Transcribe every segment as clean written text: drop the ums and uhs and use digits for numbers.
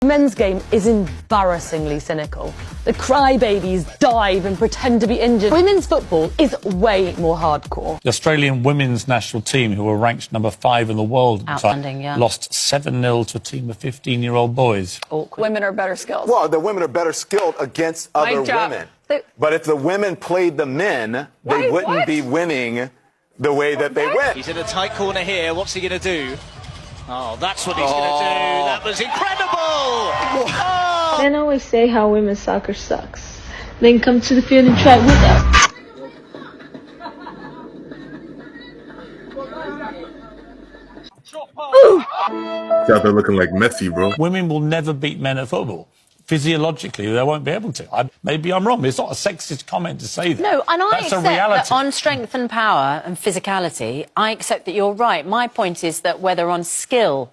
The men's game is embarrassingly cynical. The crybabies dive and pretend to be injured. Women's football is way more hardcore. The Australian women's national team, who were ranked number 5 in the world, lost 7-0 to a team of 15-year-old boys. Awkward. Women are better skilled. Well, the women are better skilled against other women. But if the women played the men, they wouldn't be winning the way that they win. He's in a tight corner here. What's he going to do? Oh, that's what he's going to do. That was incredible! Oh. Men always say how women's soccer sucks. Then come to the field and try it with us. He's out there looking like Messi, bro. Women will never beat men at football. Physiologically, they won't be able to. Maybe I'm wrong. It's not a sexist comment to say that. No, and I That's accept a reality. that on strength and power and physicality, I accept that you're right. My point is that whether on skill,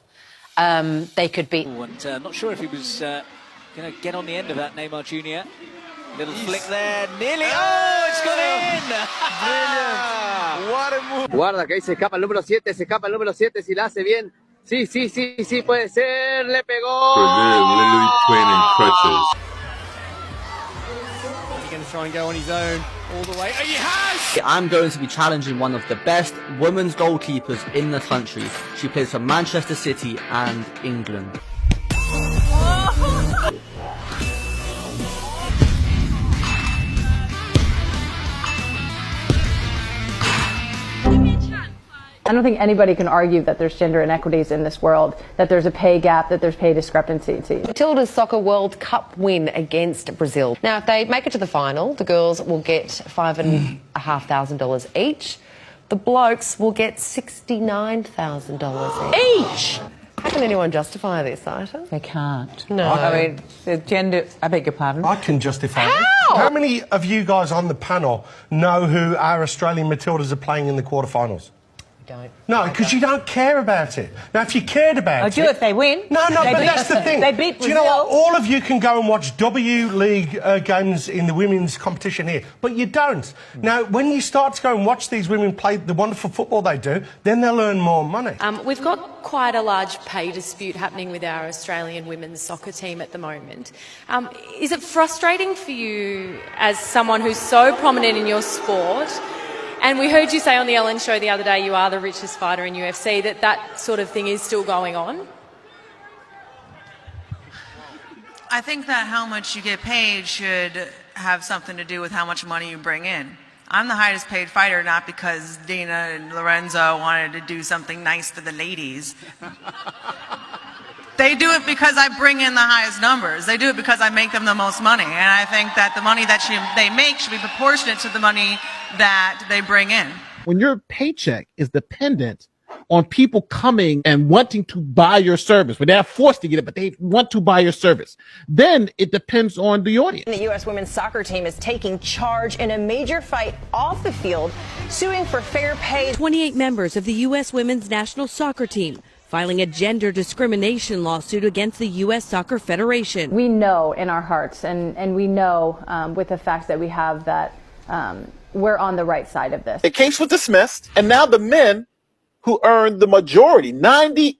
they could beat. And not sure if he was going to get on the end of that, Neymar Jr. Little flick there, nearly. Oh, it's gone in! Brilliant. What a move. Guarda que ahí se escapa el número 7, si la hace bien. Sí, puede ser, le pegó. Brazil literally playing in crutches. He's going to try and go on his own all the way. Oh, he has! I'm going to be challenging one of the best women's goalkeepers in the country. She plays for Manchester City and England. I don't think anybody can argue that there's gender inequities in this world, that there's a pay gap, that there's pay discrepancy. Matilda's Soccer World Cup win against Brazil. Now, if they make it to the final, the girls will get $5,500 each. The blokes will get $69,000 each. How can anyone justify this, Ita? They can't. No. I mean, the gender... I beg your pardon? I can justify it. How many of you guys on the panel know who our Australian Matildas are playing in the quarterfinals? Don't. No, because you don't care about it. Now, if you cared about it... I do if they win. No, but that's the thing. They beat Brazil. Do you know what? All of you can go and watch W League games in the women's competition here, but you don't. Now, when you start to go and watch these women play the wonderful football they do, then they'll earn more money. We've got quite a large pay dispute happening with our Australian women's soccer team at the moment. Is it frustrating for you as someone who's so prominent in your sport? And we heard you say on the Ellen show the other day you are the richest fighter in UFC, that sort of thing is still going on? I think that how much you get paid should have something to do with how much money you bring in. I'm the highest paid fighter not because Dina and Lorenzo wanted to do something nice for the ladies. They do it because I bring in the highest numbers. They do it because I make them the most money. And I think that the money that they make should be proportionate to the money that they bring in. When your paycheck is dependent on people coming and wanting to buy your service, but they're forced to get it, but they want to buy your service, then it depends on the audience. The U.S. women's soccer team is taking charge in a major fight off the field, suing for fair pay. 28 members of the U.S. women's national soccer team filing a gender discrimination lawsuit against the U.S. Soccer Federation. We know in our hearts, and we know with the facts that we have that we're on the right side of this. The case was dismissed, and now the men who earned the majority, 97%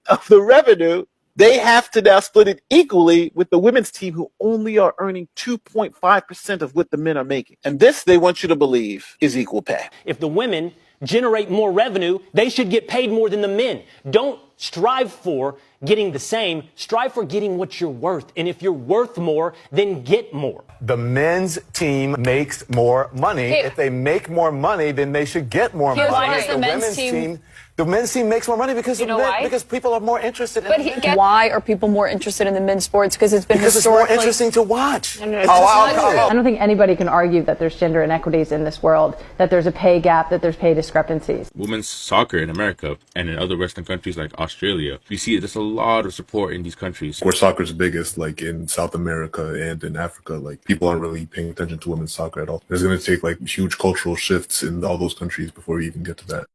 of the revenue, they have to now split it equally with the women's team who only are earning 2.5% of what the men are making. And this, they want you to believe, is equal pay. If the women generate more revenue, they should get paid more than the men. Don't strive for getting the same. Strive for getting what you're worth. And if you're worth more, then get more. The men's team makes more money. If they make more money, then they should get more money. Why The men's team makes more money because because people are more interested in it. Why are people more interested in the men's sports? Because it's been historically... it's more interesting to watch. I don't think anybody can argue that there's gender inequities in this world, that there's a pay gap, that there's pay discrepancies. Women's soccer in America and in other Western countries like Australia, we see there's a lot of support in these countries. Where soccer's biggest, like in South America and in Africa, like people aren't really paying attention to women's soccer at all. There's going to take like huge cultural shifts in all those countries before we even get to that.